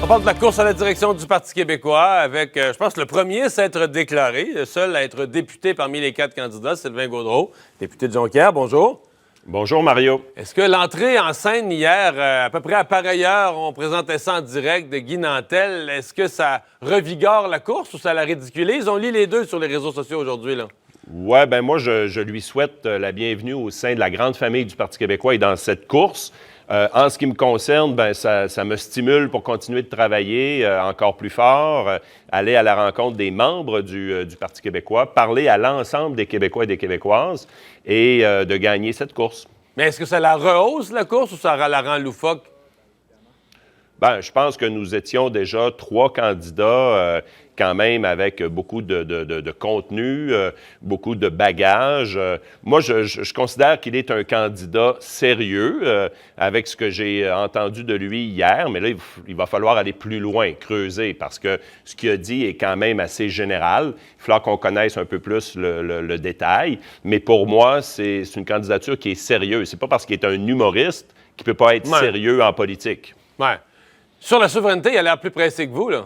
On parle de la course à la direction du Parti québécois avec, je pense, le premier à s'être déclaré, le seul à être député parmi les 4 candidats, Sylvain Gaudreault, député de Jonquière. Bonjour. Bonjour, Mario. Est-ce que l'entrée en scène hier, à peu près à pareille heure, on présentait ça en direct de Guy Nantel, est-ce que ça revigore la course ou ça la ridiculise? On lit les deux sur les réseaux sociaux aujourd'hui, là. Ouais, ben moi, je lui souhaite la bienvenue au sein de la grande famille du Parti québécois et dans cette course. En ce qui me concerne, ben ça me stimule pour continuer de travailler encore plus fort, aller à la rencontre des membres du Parti québécois, parler à l'ensemble des Québécois et des Québécoises et de gagner cette course. Mais est-ce que ça la rehausse, la course, ou ça la rend loufoque? Ben, je pense que nous étions déjà 3 candidats quand même avec beaucoup de contenu, beaucoup de bagages. Moi, je considère qu'il est un candidat sérieux avec ce que j'ai entendu de lui hier, mais là, il va falloir aller plus loin, creuser, parce que ce qu'il a dit est quand même assez général. Il va falloir qu'on connaisse un peu plus le détail, mais pour moi, c'est une candidature qui est sérieuse. C'est pas parce qu'il est un humoriste qu'il peut pas être sérieux en politique. Ouais. Sur la souveraineté, il a l'air plus pressé que vous, là.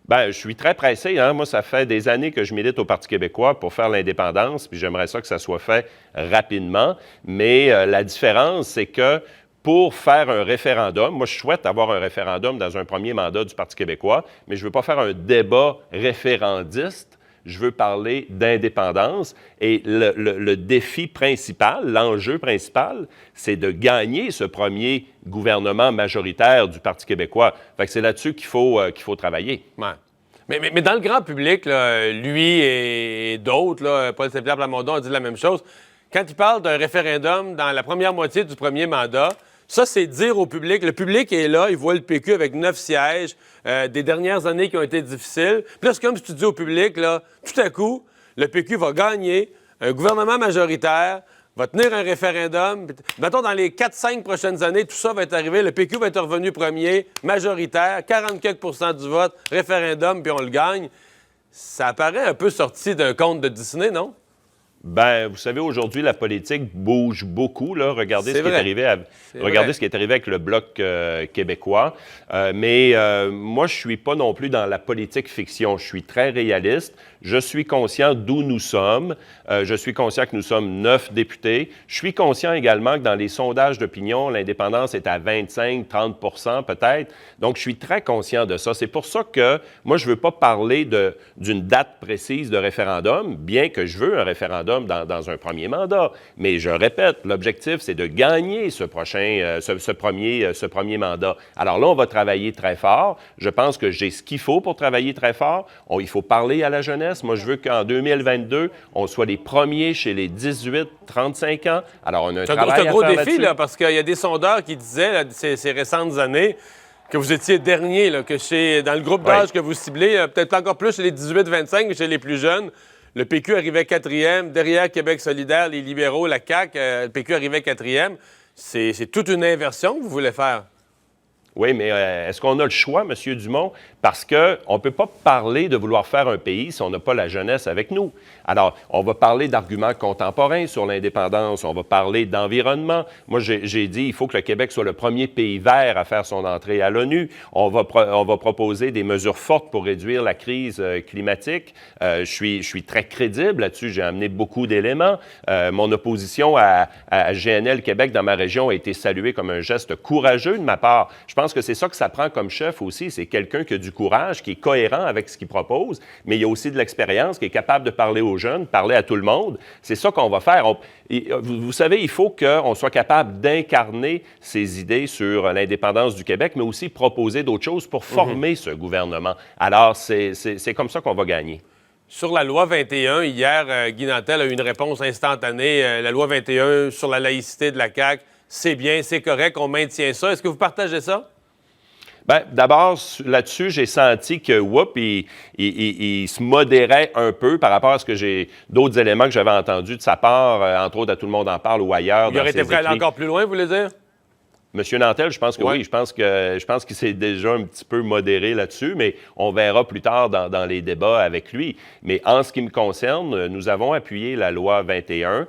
Bien, je suis très pressé. Hein? Moi, ça fait des années que je milite au Parti québécois pour faire l'indépendance, puis j'aimerais ça que ça soit fait rapidement. Mais la différence, c'est que pour faire un référendum, moi, je souhaite avoir un référendum dans un premier mandat du Parti québécois, mais je ne veux pas faire un débat référendiste. Je veux parler d'indépendance et le défi principal, l'enjeu principal, c'est de gagner ce premier gouvernement majoritaire du Parti québécois. Fait que c'est là-dessus qu'il faut travailler. Ouais. Mais dans le grand public, là, lui et d'autres, là, Paul Saint-Pierre Plamondon a dit la même chose. Quand il parle d'un référendum dans la première moitié du premier mandat, ça, c'est dire au public, le public est là, il voit le PQ avec 9 sièges, des dernières années qui ont été difficiles. Puis là, c'est comme si tu dis au public, là, tout à coup, le PQ va gagner, un gouvernement majoritaire, va tenir un référendum. Mettons, dans les 4-5 prochaines années, tout ça va être arrivé, le PQ va être revenu premier, majoritaire, 44 % du vote, référendum, puis on le gagne. Ça apparaît un peu sorti d'un conte de Disney, non? Ben, vous savez, aujourd'hui, la politique bouge beaucoup. Là. Regardez ce qui est arrivé avec le Bloc québécois. Mais moi, je ne suis pas non plus dans la politique fiction. Je suis très réaliste. Je suis conscient d'où nous sommes. Je suis conscient que nous sommes 9 députés. Je suis conscient également que dans les sondages d'opinion, l'indépendance est à 25-30 % peut-être. Donc, je suis très conscient de ça. C'est pour ça que moi, je ne veux pas parler d'une date précise de référendum, bien que je veux un référendum dans un premier mandat. Mais je répète, l'objectif, c'est de gagner ce premier mandat. Alors là, on va travailler très fort. Je pense que j'ai ce qu'il faut pour travailler très fort. Il faut parler à la jeunesse. Moi, je veux qu'en 2022, on soit les premiers chez les 18-35 ans. Alors, on a un travail à faire. C'est un gros défi, là, parce qu'il y a des sondeurs qui disaient, là, ces récentes années, que vous étiez dernier, là, que dans le groupe d'âge que vous ciblez, peut-être encore plus chez les 18-25 que chez les plus jeunes. Le PQ arrivait 4e, derrière Québec solidaire, les libéraux, la CAQ, le PQ arrivait 4e. C'est toute une inversion que vous voulez faire. Oui, mais est-ce qu'on a le choix, M. Dumont? Parce qu'on ne peut pas parler de vouloir faire un pays si on n'a pas la jeunesse avec nous. Alors, on va parler d'arguments contemporains sur l'indépendance, on va parler d'environnement. Moi, j'ai dit il faut que le Québec soit le premier pays vert à faire son entrée à l'ONU. On va proposer des mesures fortes pour réduire la crise climatique. Je suis très crédible là-dessus, j'ai amené beaucoup d'éléments. Mon opposition à GNL Québec dans ma région a été saluée comme un geste courageux de ma part. Je pense que c'est ça que ça prend comme chef aussi, c'est quelqu'un qui a du courage, qui est cohérent avec ce qu'il propose, mais il y a aussi de l'expérience, qui est capable de parler aux jeunes, parler à tout le monde. C'est ça qu'on va faire. Vous savez, il faut qu'on soit capable d'incarner ces idées sur l'indépendance du Québec, mais aussi proposer d'autres choses pour former ce gouvernement. Alors, c'est comme ça qu'on va gagner. Sur la loi 21, hier, Guy Nantel a eu une réponse instantanée. La loi 21 sur la laïcité de la CAQ, c'est bien, c'est correct, on maintient ça. Est-ce que vous partagez ça? Bien, d'abord, là-dessus, j'ai senti que, il se modérait un peu par rapport à ce que j'ai d'autres éléments que j'avais entendus de sa part, entre autres à Tout le monde en parle ou ailleurs. Il aurait été prêt à aller encore plus loin, vous voulez dire? Monsieur Nantel, je pense que oui, je pense qu'il s'est déjà un petit peu modéré là-dessus, mais on verra plus tard dans les débats avec lui. Mais en ce qui me concerne, nous avons appuyé la loi 21.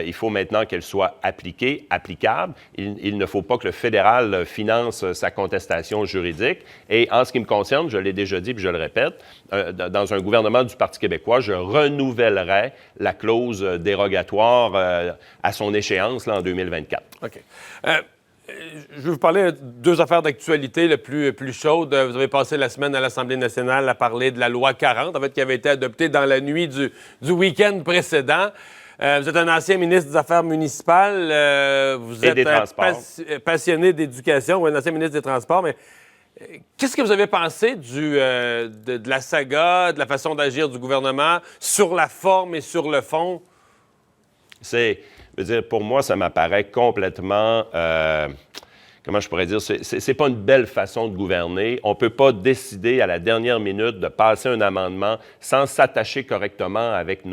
Il faut maintenant qu'elle soit appliquée, applicable. Il ne faut pas que le fédéral finance sa contestation juridique. Et en ce qui me concerne, je l'ai déjà dit puis je le répète, dans un gouvernement du Parti québécois, je renouvellerai la clause dérogatoire à son échéance là, en 2024. OK. Je vais vous parler de deux affaires d'actualité le plus chaudes. Vous avez passé la semaine à l'Assemblée nationale à parler de la loi 40, en fait, qui avait été adoptée dans la nuit du week-end précédent. Vous êtes un ancien ministre des Affaires municipales. Vous êtes passionné d'éducation, ou un ancien ministre des Transports, mais qu'est-ce que vous avez pensé de la saga, de la façon d'agir du gouvernement sur la forme et sur le fond? Je veux dire, pour moi, ça m'apparaît complètement, comment je pourrais dire, c'est pas une belle façon de gouverner. On ne peut pas décider à la dernière minute de passer un amendement sans s'attacher correctement avec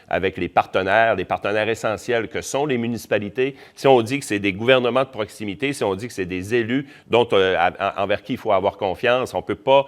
avec les partenaires essentiels que sont les municipalités. Si on dit que c'est des gouvernements de proximité, si on dit que c'est des élus envers qui il faut avoir confiance, on ne peut pas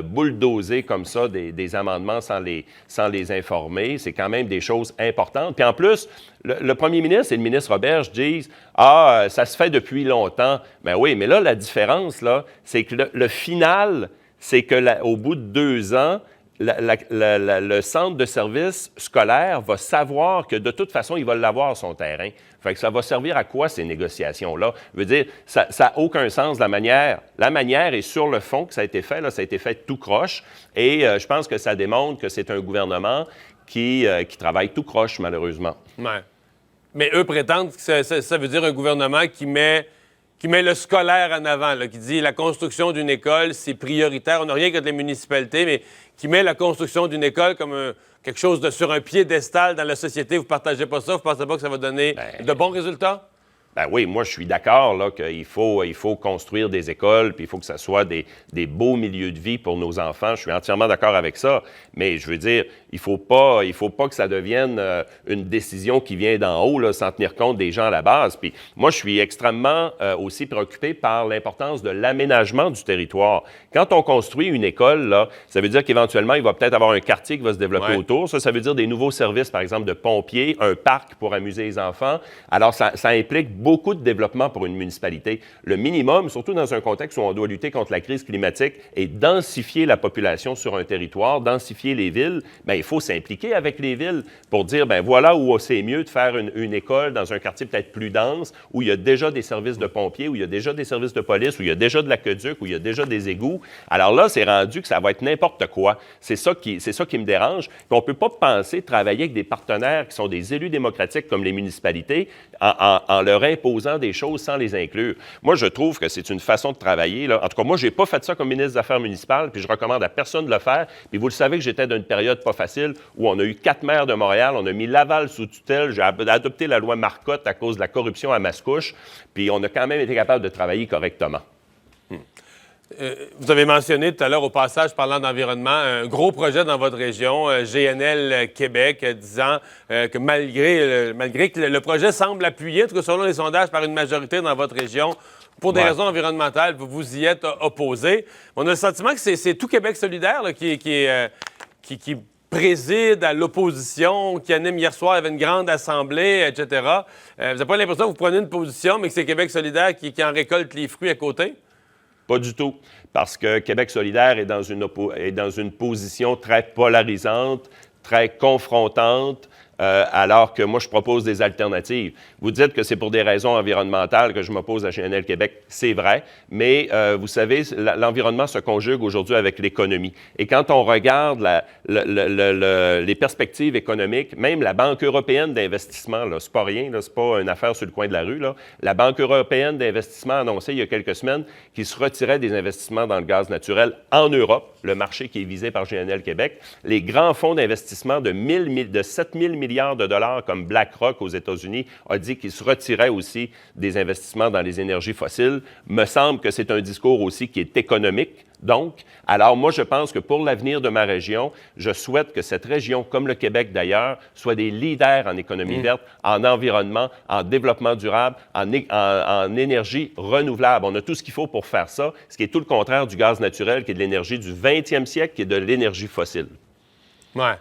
bulldozer comme ça des amendements sans les informer. C'est quand même des choses importantes. Puis en plus, le premier ministre et le ministre Roberge disent « Ah, ça se fait depuis longtemps. » Ben oui, mais là, la différence, là, c'est que le final, c'est qu'au bout de 2 ans, le centre de service scolaire va savoir que de toute façon, il va l'avoir, son terrain. Fait que ça va servir à quoi, ces négociations-là? Je veux dire, ça n'a aucun sens, la manière. La manière est sur le fond que ça a été fait. Là, ça a été fait tout croche. Et je pense que ça démontre que c'est un gouvernement qui travaille tout croche, malheureusement. Ouais. Mais eux prétendent que ça veut dire un gouvernement qui met le scolaire en avant, là, qui dit la construction d'une école, c'est prioritaire. On n'a rien contre les municipalités, mais qui met la construction d'une école comme quelque chose sur un piédestal dans la société. Vous ne partagez pas ça? Vous ne pensez pas que ça va donner de bons résultats? Ben oui, moi, je suis d'accord là, qu'il faut construire des écoles, puis il faut que ça soit des beaux milieux de vie pour nos enfants. Je suis entièrement d'accord avec ça. Mais je veux dire, il faut pas que ça devienne une décision qui vient d'en haut, là, sans tenir compte des gens à la base. Puis moi, je suis extrêmement aussi préoccupé par l'importance de l'aménagement du territoire. Quand on construit une école, là, ça veut dire qu'éventuellement, il va peut-être avoir un quartier qui va se développer autour. Ça veut dire des nouveaux services, par exemple, de pompiers, un parc pour amuser les enfants. Alors, ça implique beaucoup de développement pour une municipalité. Le minimum, surtout dans un contexte où on doit lutter contre la crise climatique et densifier la population sur un territoire, densifier les villes, bien, il faut s'impliquer avec les villes pour dire, bien, voilà où c'est mieux de faire une école dans un quartier peut-être plus dense, où il y a déjà des services de pompiers, où il y a déjà des services de police, où il y a déjà de l'aqueduc, où il y a déjà des égouts. Alors là, c'est rendu que ça va être n'importe quoi. C'est ça qui me dérange. Puis on ne peut pas penser travailler avec des partenaires qui sont des élus démocratiques comme les municipalités en leur imposant des choses sans les inclure. Moi, je trouve que c'est une façon de travailler. Là. En tout cas, moi, je n'ai pas fait ça comme ministre des Affaires municipales, puis je recommande à personne de le faire. Puis vous le savez que j'étais dans une période pas facile où on a eu 4 maires de Montréal, on a mis Laval sous tutelle, j'ai adopté la loi Marcotte à cause de la corruption à Mascouche, puis on a quand même été capable de travailler correctement. Vous avez mentionné tout à l'heure, au passage, parlant d'environnement, un gros projet dans votre région, GNL Québec, disant que malgré que le projet semble appuyé, en tout cas selon les sondages, par une majorité dans votre région, pour des raisons environnementales, vous y êtes opposé. On a le sentiment que c'est tout Québec solidaire là, qui préside à l'opposition, qui anime hier soir, il y avait une grande assemblée, etc. Vous n'avez pas l'impression que vous prenez une position, mais que c'est Québec solidaire qui en récolte les fruits à côté? Pas du tout, parce que Québec solidaire est dans une position très polarisante, très confrontante, alors que moi, je propose des alternatives. Vous dites que c'est pour des raisons environnementales que je m'oppose à GNL Québec. C'est vrai, mais vous savez, l'environnement se conjugue aujourd'hui avec l'économie. Et quand on regarde les perspectives économiques, même la Banque européenne d'investissement, c'est pas rien, c'est pas une affaire sur le coin de la rue, là. La Banque européenne d'investissement a annoncé il y a quelques semaines qu'il se retirait des investissements dans le gaz naturel en Europe, le marché qui est visé par GNL Québec. Les grands fonds d'investissement de 7 000 milliards de dollars, comme BlackRock aux États-Unis a dit qu'il se retirait aussi des investissements dans les énergies fossiles. Me semble que c'est un discours aussi qui est économique. Donc, alors moi, je pense que pour l'avenir de ma région, je souhaite que cette région, comme le Québec d'ailleurs, soit des leaders en économie verte, en environnement, en développement durable, en énergie renouvelable. On a tout ce qu'il faut pour faire ça, ce qui est tout le contraire du gaz naturel, qui est de l'énergie du 20e siècle, qui est de l'énergie fossile. Ouais.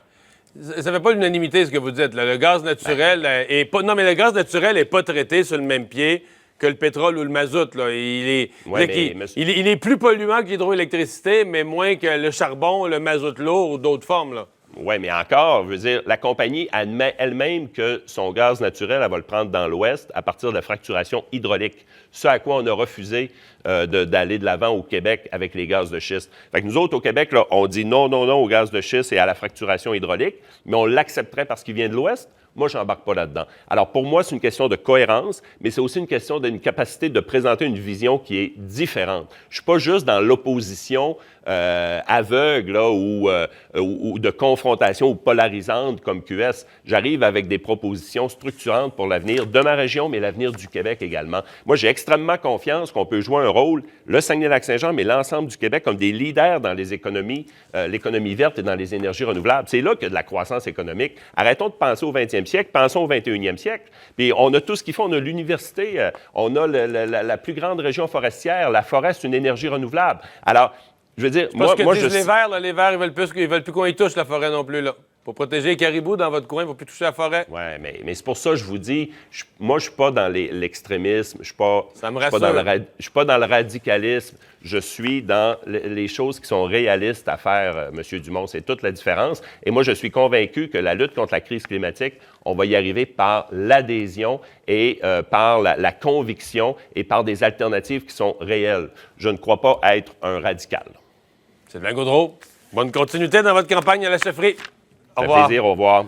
Ça ne fait pas l'unanimité, ce que vous dites. Là. Le gaz naturel est pas... Non, mais le gaz naturel n'est pas traité sur le même pied que le pétrole ou le mazout. Là. Il est plus polluant que l'hydroélectricité, mais moins que le charbon, le mazout lourd ou d'autres formes. Là. Oui, mais encore, je veux dire, la compagnie admet elle-même que son gaz naturel, elle va le prendre dans l'Ouest à partir de la fracturation hydraulique. Ce à quoi on a refusé d'aller de l'avant au Québec avec les gaz de schiste. Fait que nous autres, au Québec, là, on dit non, non, non au gaz de schiste et à la fracturation hydraulique, mais on l'accepterait parce qu'il vient de l'Ouest. Moi, je n'embarque pas là-dedans. Alors, pour moi, c'est une question de cohérence, mais c'est aussi une question d'une capacité de présenter une vision qui est différente. Je ne suis pas juste dans l'opposition aveugle là, ou de confrontation ou polarisante comme QS. J'arrive avec des propositions structurantes pour l'avenir de ma région, mais l'avenir du Québec également. Moi, j'ai extrêmement confiance qu'on peut jouer un rôle, le Saguenay-Lac-Saint-Jean, mais l'ensemble du Québec, comme des leaders dans les économies, l'économie verte et dans les énergies renouvelables. C'est là qu'il y a de la croissance économique. Arrêtons de penser au 20e siècle, pensons au 21e siècle. Puis on a tout ce qu'il faut. On a l'université, on a la plus grande région forestière. La forêt, c'est une énergie renouvelable. Alors, je veux dire, moi, les Verts, là, les Verts, ils veulent plus qu'on y touche la forêt non plus, là. Pour protéger les caribous dans votre coin, il ne faut plus toucher la forêt. Oui, mais c'est pour ça que je vous dis, moi, je ne suis pas dans l'extrémisme, je ne suis pas dans le radicalisme, je suis dans les choses qui sont réalistes à faire, M. Dumont. C'est toute la différence. Et moi, je suis convaincu que la lutte contre la crise climatique, on va y arriver par l'adhésion et par la conviction et par des alternatives qui sont réelles. Je ne crois pas être un radical. Sylvain Gaudreault, bonne continuité dans votre campagne à la chefferie. Ça fait plaisir, au revoir.